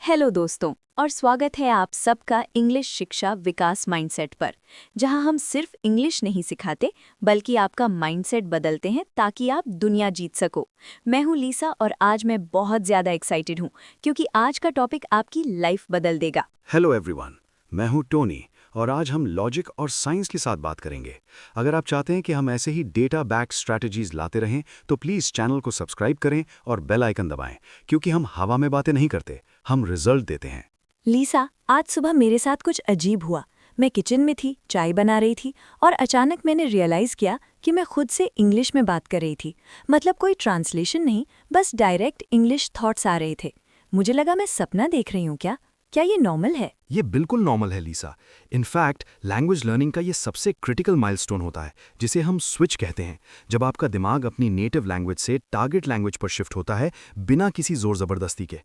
Hello दोस्तों और स्वागत है आप सबका इंग्लिश शिक्षा विकास माइंडसेट पर, जहां हम सिर्फ इंग्लिश नहीं सिखाते बल्कि आपका माइंडसेट बदलते हैं ताकि आप दुनिया जीत सको। मैं हूं लीसा और आज मैं बहुत ज़्यादा एक्साइटेड हूं क्योंकि आज का टॉपिक आपकी लाइफ बदल देगा। हेलो एवरीवन, मैं हूं टोनी और आज हम लॉजिक और साइंस के साथ बात करेंगे। अगर आप चाहते हैं कि हम ऐसे ही डेटा बैक स्ट्रैटेजीज लाते रहें तो प्लीज़ चैनल को सब्सक्राइब करें और बेल आइकन दबाएं, क्योंकि हम हवा में बातें नहीं करते, हम रिजल्ट देते हैं। लीसा, आज सुबह मेरे साथ कुछ अजीब हुआ। मैं किचन में थी, चाय बना रही थी और अचानक मैंने रियलाइज़ किया कि मैं खुद से इंग्लिश में बात कर रही थी। मतलब कोई ट्रांसलेशन नहीं, बस डायरेक्ट इंग्लिश थॉट्स आ रहे थे। मुझे लगा मैं सपना देख रही हूँ क्या ये नॉर्मल है? ये बिल्कुल नॉर्मल है लीसा। इनफैक्ट लैंग्वेज लर्निंग का ये सबसे क्रिटिकल माइलस्टोन होता है, जिसे हम स्विच कहते हैं। जब आपका दिमाग अपनी नेटिव लैंग्वेज से टारगेट लैंग्वेज पर शिफ्ट होता है बिना किसी जोर ज़बरदस्ती के।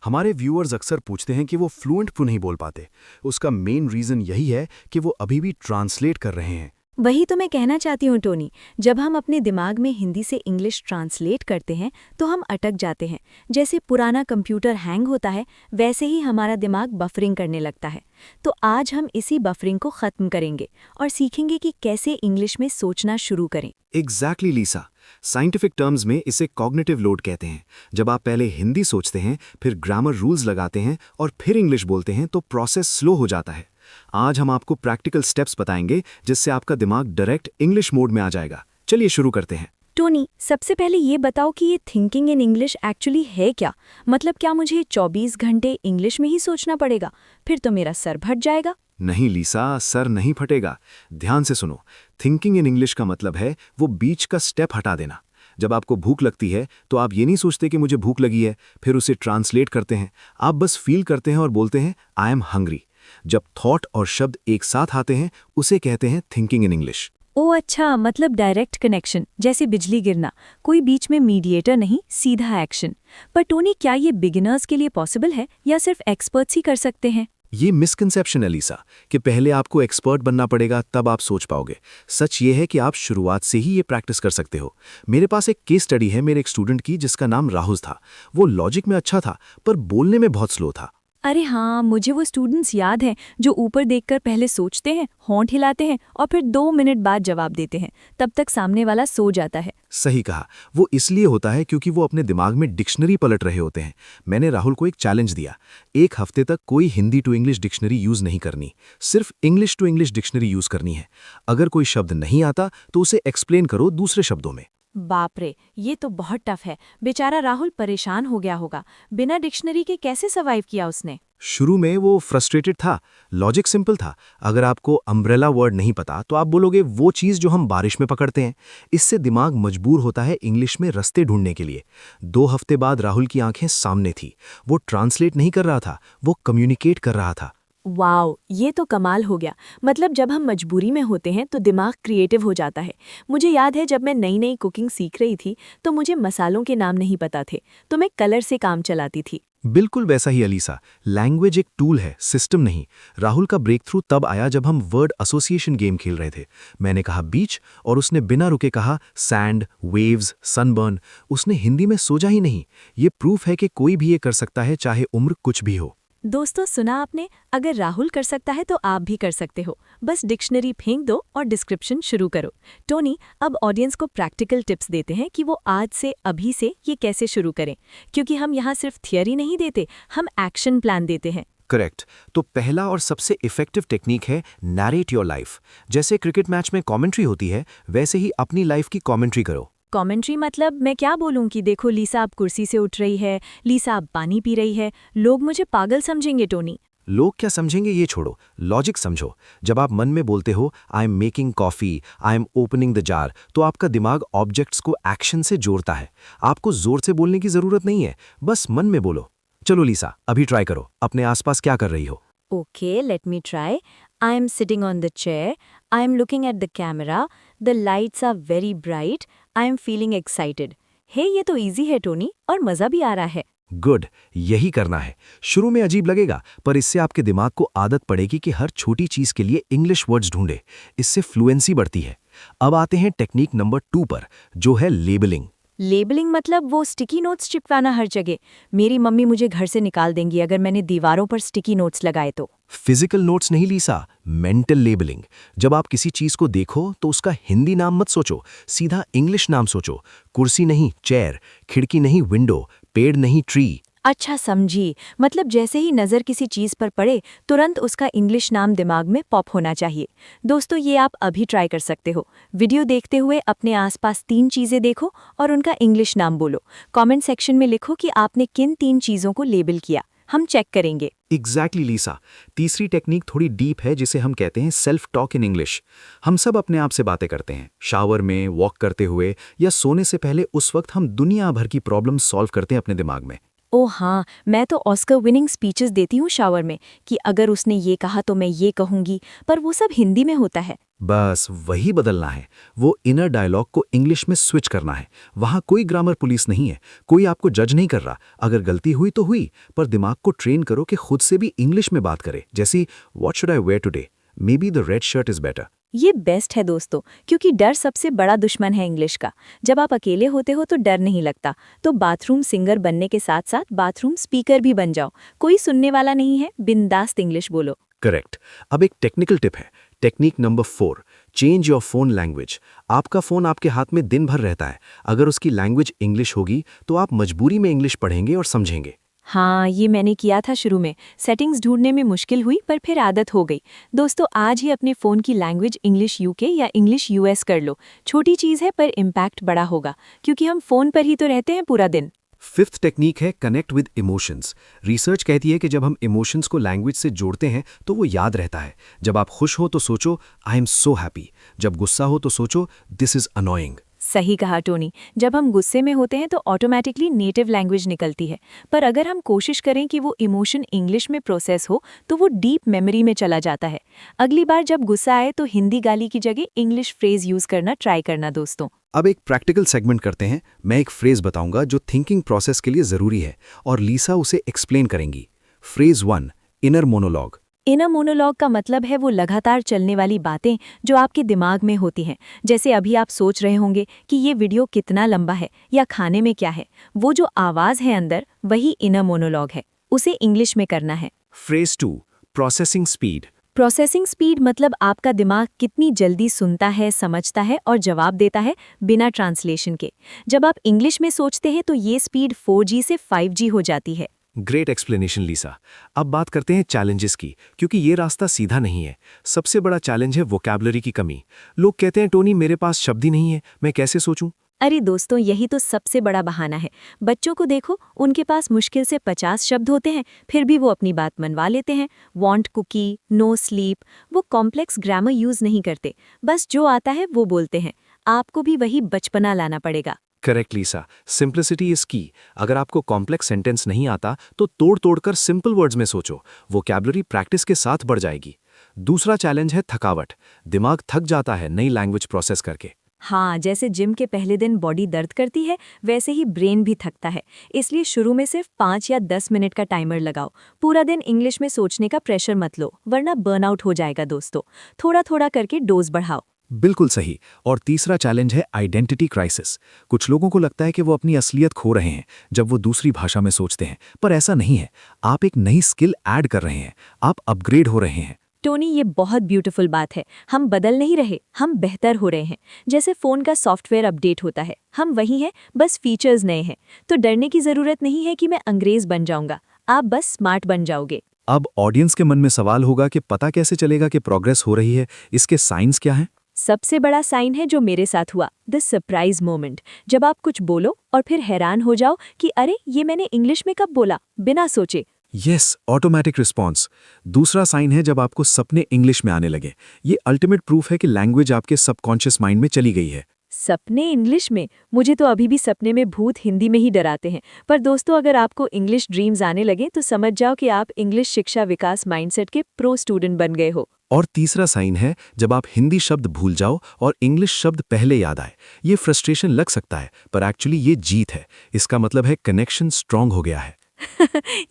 हमारे व्यूअर्स अक्सर पूछते हैं कि वो फ्लुएंट क्यों नहीं बोल पाते। उसका मेन रीज़न यही है कि वो अभी भी ट्रांसलेट कर रहे हैं। वही तो मैं कहना चाहती हूँ टोनी। जब हम अपने दिमाग में हिंदी से इंग्लिश ट्रांसलेट करते हैं तो हम अटक जाते हैं। जैसे पुराना कंप्यूटर हैंग होता है, वैसे ही हमारा दिमाग बफरिंग करने लगता है। तो आज हम इसी बफरिंग को ख़त्म करेंगे और सीखेंगे कि कैसे इंग्लिश में सोचना शुरू करें। एग्जैक्टली लीसा। साइंटिफिक टर्म्स में इसे कॉग्निटिव लोड कहते हैं। जब आप पहले हिंदी सोचते हैं, फिर ग्रामर रूल्स लगाते हैं और फिर इंग्लिश बोलते हैं तो प्रोसेस स्लो हो जाता है। आज हम आपको प्रैक्टिकल स्टेप्स बताएंगे जिससे आपका दिमाग डायरेक्ट इंग्लिश मोड में आ जाएगा। चलिए शुरू करते हैं। टोनी, सबसे पहले ये बताओ कि ये थिंकिंग इन इंग्लिश एक्चुअली है क्या? मतलब क्या मुझे 24 घंटे इंग्लिश में ही सोचना पड़ेगा? फिर तो मेरा सर फट जाएगा। नहीं लीसा, सर नहीं फटेगा। ध्यान से सुनो। थिंकिंग इन इंग्लिश का मतलब है वो बीच का स्टेप हटा देना। जब आपको भूख लगती है तो आप ये नहीं सोचते कि मुझे भूख लगी है, फिर उसे ट्रांसलेट करते हैं। आप बस फील करते हैं और बोलते हैं आई एम हंग्री। जब थॉट और शब्द एक साथ आते हैं उसे कहते हैं थिंकिंग इन इंग्लिश। ओह अच्छा, मतलब डायरेक्ट कनेक्शन, जैसे बिजली गिरना, कोई बीच में मीडिएटर नहीं, सीधा एक्शन। पर टोनी, क्या ये बिगिनर्स के लिए पॉसिबल है या सिर्फ एक्सपर्ट्स ही कर सकते हैं? ये मिसकंसेप्शन है लीसा कि पहले आपको एक्सपर्ट बनना पड़ेगा तब आप सोच पाओगे। सच ये है कि आप शुरुआत से ही ये प्रैक्टिस कर सकते हो। मेरे पास एक केस स्टडी है मेरे एक स्टूडेंट की जिसका नाम राहुल था। वो लॉजिक में अच्छा था पर बोलने में बहुत स्लो था। अरे हाँ, मुझे वो स्टूडेंट्स याद हैं जो ऊपर देखकर पहले सोचते हैं, होंठ हिलाते हैं और फिर 2 मिनट बाद जवाब देते हैं। तब तक सामने वाला सो जाता है। सही कहा। वो इसलिए होता है क्योंकि वो अपने दिमाग में डिक्शनरी पलट रहे होते हैं। मैंने राहुल को एक चैलेंज दिया, 1 हफ्ते तक कोई Hindi to English dictionary use नहीं करनी, सिर्फ English to English dictionary use करनी है। अगर कोई शब्द नहीं आता तो उसे एक्सप्लेन करो दूसरे शब्दों में। बाप रे, ये तो बहुत टफ है। बेचारा राहुल परेशान हो गया होगा। बिना डिक्शनरी के कैसे सर्वाइव किया उसने? शुरू में वो फ्रस्ट्रेटेड था। लॉजिक सिंपल था। अगर आपको अम्ब्रेला वर्ड नहीं पता तो आप बोलोगे वो चीज़ जो हम बारिश में पकड़ते हैं। इससे दिमाग मजबूर होता है इंग्लिश में रास्ते ढूंढने के लिए। 2 हफ्ते बाद राहुल की आंखें सामने थी। वो ट्रांसलेट नहीं कर रहा था, वो कम्युनिकेट कर रहा था। वाओ, ये तो कमाल हो गया। मतलब जब हम मजबूरी में होते हैं तो दिमाग क्रिएटिव हो जाता है। मुझे याद है जब मैं नई नई कुकिंग सीख रही थी तो मुझे मसालों के नाम नहीं पता थे, तो मैं कलर से काम चलाती थी। बिल्कुल वैसा ही अलीसा। लैंग्वेज एक टूल है, सिस्टम नहीं। राहुल का ब्रेक थ्रू तब आया जब हम वर्ड एसोसिएशन गेम खेल रहे थे। मैंने कहा बीच और उसने बिना रुके कहा सैंड, वेव्स, सनबर्न। उसने हिंदी में सोचा ही नहीं। ये प्रूफ है कि कोई भी ये कर सकता है, चाहे उम्र कुछ भी हो। दोस्तों, सुना आपने? अगर राहुल कर सकता है तो आप भी कर सकते हो। बस डिक्शनरी फेंक दो और डिस्क्रिप्शन शुरू करो। टोनी, अब ऑडियंस को प्रैक्टिकल टिप्स देते हैं कि वो आज से अभी से ये कैसे शुरू करें, क्योंकि हम यहाँ सिर्फ थियरी नहीं देते, हम एक्शन प्लान देते हैं। करेक्ट। तो पहला और सबसे इफेक्टिव टेक्निक है नैरेट योर लाइफ। जैसे क्रिकेट मैच में कमेंट्री होती है, वैसे ही अपनी लाइफ की कमेंट्री करो। कमेंट्री मतलब मैं क्या बोलूं कि देखो लीसा अब कुर्सी से उठ रही है, लीसा अब पानी पी रही है। लोग मुझे पागल समझेंगे टोनी। लोग क्या समझेंगे ये छोड़ो, लॉजिक समझो। जब आप मन में बोलते हो I am making coffee, I am opening the jar, तो आपका दिमाग ऑब्जेक्ट्स को एक्शन से जोड़ता है। आपको जोर से बोलने की ज़रूरत नहीं है, बस मन में बोलो। चलो लीसा, अभी ट्राई करो। अपने आसपास क्या कर रही हो? Okay, let me try. I am sitting on the chair. I am looking at the camera. The lights are very bright. I am feeling excited. हे, ये तो इजी है टोनी और मज़ा भी आ रहा है। गुड, यही करना है। शुरू में अजीब लगेगा पर इससे आपके दिमाग को आदत पड़ेगी कि हर छोटी चीज़ के लिए इंग्लिश वर्ड्स ढूंढे। इससे फ्लुएंसी बढ़ती है। अब आते हैं टेक्निक नंबर 2 पर, जो है लेबलिंग। लेबलिंग मतलब वो स्टिकी नोट्स चिपकाना हर जगह। मेरी मम्मी मुझे घर से निकाल देंगी अगर मैंने दीवारों पर स्टिकी नोट्स लगाए तो। फिजिकल नोट्स नहीं लीसा, मेंटल लेबलिंग। जब आप किसी चीज को देखो तो उसका हिंदी नाम मत सोचो, सीधा इंग्लिश नाम सोचो। कुर्सी नहीं चेयर, खिड़की नहीं विंडो, पेड़ नहीं ट्री। अच्छा समझी, मतलब जैसे ही नज़र किसी चीज़ पर पड़े तुरंत उसका इंग्लिश नाम दिमाग में पॉप होना चाहिए। दोस्तों ये आप अभी ट्राई कर सकते हो। वीडियो देखते हुए अपने आसपास 3 चीज़ें देखो और उनका इंग्लिश नाम बोलो। कमेंट सेक्शन में लिखो कि आपने किन 3 चीज़ों को लेबल किया, हम चेक करेंगे। एग्जैक्टली लीसा। तीसरी टेक्निक थोड़ी डीप है जिसे हम कहते हैं सेल्फ टॉक इन इंग्लिश। हम सब अपने आप से बातें करते हैं, शावर में, वॉक करते हुए या सोने से पहले। उस वक्त हम दुनिया भर की प्रॉब्लम सॉल्व करते हैं अपने दिमाग में। ओह हाँ, मैं तो ऑस्कर विनिंग स्पीचेस देती हूँ शावर में कि अगर उसने ये कहा तो मैं ये कहूँगी, पर वो सब हिंदी में होता है। बस वही बदलना है, वो इनर डायलॉग को इंग्लिश में स्विच करना है। वहाँ कोई ग्रामर पुलिस नहीं है, कोई आपको जज नहीं कर रहा। अगर गलती हुई तो हुई, पर दिमाग को ट्रेन करो कि खुद से भी इंग्लिश में बात करे। जैसी what should I wear today, maybe the red shirt is better. ये बेस्ट है दोस्तों, क्योंकि डर सबसे बड़ा दुश्मन है इंग्लिश का। जब आप अकेले होते हो तो डर नहीं लगता, तो बाथरूम सिंगर बनने के साथ साथ बाथरूम स्पीकर भी बन जाओ। कोई सुनने वाला नहीं है, बिंदास्त इंग्लिश बोलो। करेक्ट। अब एक टेक्निकल टिप है, technique number 4, change your phone language. आपका फोन आपके हाथ में दिन भर रहता है, अगर उसकी लैंग्वेज इंग्लिश होगी तो आप मजबूरी में इंग्लिश पढ़ेंगे और समझेंगे। हाँ, ये मैंने किया था शुरू में। सेटिंग्स ढूंढने में मुश्किल हुई पर फिर आदत हो गई। दोस्तों आज ही अपने फ़ोन की लैंग्वेज इंग्लिश यूके या इंग्लिश यूएस कर लो। छोटी चीज़ है पर इम्पैक्ट बड़ा होगा, क्योंकि हम फ़ोन पर ही तो रहते हैं पूरा दिन। फिफ्थ टेक्निक है कनेक्ट विद इमोशंस। रिसर्च कहती है कि जब हम इमोशंस को लैंग्वेज से जोड़ते हैं तो वो याद रहता है। जब आप खुश हो तो सोचो आई एम सो हैप्पी, जब गुस्सा हो तो सोचो दिस इज अनोइंग। सही कहा टोनी, जब हम गुस्से में होते हैं तो ऑटोमेटिकली नेटिव लैंग्वेज निकलती है, पर अगर हम कोशिश करें कि वो इमोशन इंग्लिश में प्रोसेस हो तो वो डीप मेमोरी में चला जाता है। अगली बार जब गुस्सा आए तो हिंदी गाली की जगह इंग्लिश फ्रेज यूज़ करना ट्राई करना दोस्तों। अब एक प्रैक्टिकल सेगमेंट करते हैं। मैं एक फ्रेज बताऊंगा जो थिंकिंग प्रोसेस के लिए जरूरी है और लीसा उसे एक्सप्लेन करेंगी। Phrase 1, inner monologue. Inner monologue का मतलब है वो लगातार चलने वाली बातें जो आपके दिमाग में होती हैं। जैसे अभी आप सोच रहे होंगे कि ये वीडियो कितना लंबा है या खाने में क्या है। वो जो आवाज़ है अंदर, वही इनर मोनोलॉग है। उसे इंग्लिश में करना है। Phrase 2, processing speed. Processing speed मतलब आपका दिमाग कितनी जल्दी सुनता है, समझता है और जवाब देता है बिना ट्रांसलेशन के। जब आप इंग्लिश में सोचते हैं तो ये स्पीड 4G से 5G हो जाती है। Great explanation Lisa. अब बात करते हैं चैलेंजेस की, क्योंकि ये रास्ता सीधा नहीं है। सबसे बड़ा चैलेंज है वोकैबुलरी की कमी। लोग कहते हैं टोनी मेरे पास शब्द ही नहीं है, मैं कैसे सोचूं? अरे दोस्तों, यही तो सबसे बड़ा बहाना है। बच्चों को देखो, उनके पास मुश्किल से 50 शब्द होते हैं, फिर भी वो अपनी बात मनवा लेते हैं। वांट कुकी, नो स्लीप, वो कॉम्प्लेक्स ग्रामर यूज नहीं करते, बस जो आता है वो बोलते हैं। आपको भी वही बचपना लाना पड़ेगा। करेक्ट लीसा, सिंप्लिसिटी इज की। अगर आपको कॉम्प्लेक्स सेंटेंस नहीं आता तो तोड़ तोड़कर सिंपल वर्ड्स में सोचो, वोकैबुलरी प्रैक्टिस के साथ बढ़ जाएगी। दूसरा चैलेंज है थकावट। दिमाग थक जाता है नई लैंग्वेज प्रोसेस करके। हाँ, जैसे जिम के पहले दिन बॉडी दर्द करती है, वैसे ही ब्रेन भी थकता है। इसलिए शुरू में सिर्फ 5 या 10 मिनट का टाइमर लगाओ। पूरा दिन इंग्लिश में सोचने का प्रेशर मत लो, वरना बर्नआउट हो जाएगा दोस्तों। थोड़ा थोड़ा करके डोज बढ़ाओ। बिल्कुल सही। और तीसरा चैलेंज है आइडेंटिटी क्राइसिस। कुछ लोगों को लगता है कि वो अपनी असलियत खो रहे हैं जब वो दूसरी भाषा में सोचते हैं, पर ऐसा नहीं है। आप एक नई स्किल ऐड कर रहे हैं, आप अपग्रेड हो रहे हैं। टोनी, ये बहुत ब्यूटीफुल बात है। हम बदल नहीं रहे, हम बेहतर हो रहे हैं। जैसे फ़ोन का सॉफ्टवेयर अपडेट होता है, हम वही हैं, बस फीचर्स नए हैं। तो डरने की ज़रूरत नहीं है कि मैं अंग्रेज़ बन जाऊंगा, आप बस स्मार्ट बन जाओगे। अब ऑडियंस के मन में सवाल होगा कि पता कैसे चलेगा कि प्रोग्रेस हो रही है, इसके साइंस क्या हैं? सबसे बड़ा साइन है जो मेरे साथ हुआ, द सरप्राइज मोमेंट। जब आप कुछ बोलो और फिर हैरान हो जाओ कि अरे ये मैंने इंग्लिश में कब बोला, बिना सोचे। Yes, automatic response. दूसरा साइन है जब आपको सपने इंग्लिश में आने लगे। ये अल्टीमेट प्रूफ है कि लैंग्वेज आपके सबकॉन्शियस माइंड में चली गई है। सपने इंग्लिश में? मुझे तो अभी भी सपने में भूत हिंदी में ही डराते हैं। पर दोस्तों, अगर आपको इंग्लिश ड्रीम्स आने लगे तो समझ जाओ कि आप इंग्लिश शिक्षा विकास माइंडसेट के प्रो स्टूडेंट बन गए हो। और तीसरा साइन है जब आप हिंदी शब्द भूल जाओ और इंग्लिश शब्द पहले याद आए। ये फ्रस्ट्रेशन लग सकता है, पर एक्चुअली ये जीत है। इसका मतलब है कनेक्शन स्ट्रांग हो गया है।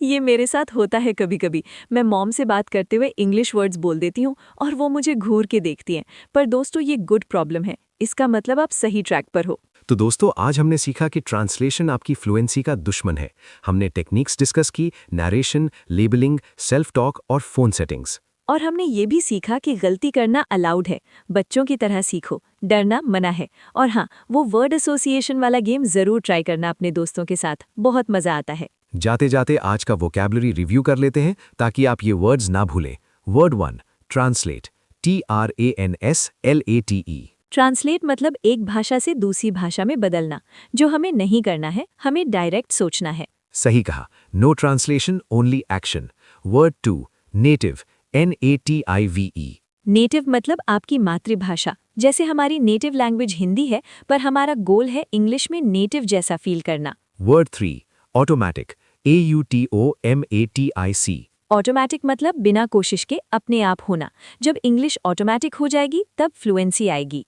ये मेरे साथ होता है कभी कभी। मैं मॉम से बात करते हुए इंग्लिश वर्ड्स बोल देती हूँ और वो मुझे घूर के देखती हैं। पर दोस्तों, ये गुड प्रॉब्लम है। इसका मतलब आप सही ट्रैक पर हो। तो दोस्तों आज हमने सीखा कि ट्रांसलेशन आपकी फ्लुएंसी का दुश्मन है। हमने टेक्निक्स डिस्कस की, नरेशन, लेबलिंग, सेल्फ टॉक और फोन सेटिंग्स। और हमने ये भी सीखा कि गलती करना अलाउड है, बच्चों की तरह सीखो, डरना मना है। और हाँ, वो वर्ड एसोसिएशन वाला गेम ज़रूर ट्राई करना अपने दोस्तों के साथ, बहुत मज़ा आता है। जाते जाते आज का वोकैबुलरी रिव्यू कर लेते हैं ताकि आप ये वर्ड्स ना भूलें। Word 1 translate, TRANSLATE। ट्रांसलेट मतलब एक भाषा से दूसरी भाषा में बदलना। जो हमें नहीं करना है, हमें डायरेक्ट सोचना है। सही कहा। No translation, only action. Word 2 native, NATIVE। Native मतलब आपकी मातृभाषा। जैसे हमारी नेटिव लैंग्वेज हिंदी है, पर हमारा गोल है इंग्लिश में नेटिव जैसा फील करना। Word 3 automatic, AUTOMATIC। ऑटोमैटिक मतलब बिना कोशिश के अपने आप होना। जब इंग्लिश ऑटोमैटिक हो जाएगी तब फ्लुएंसी आएगी।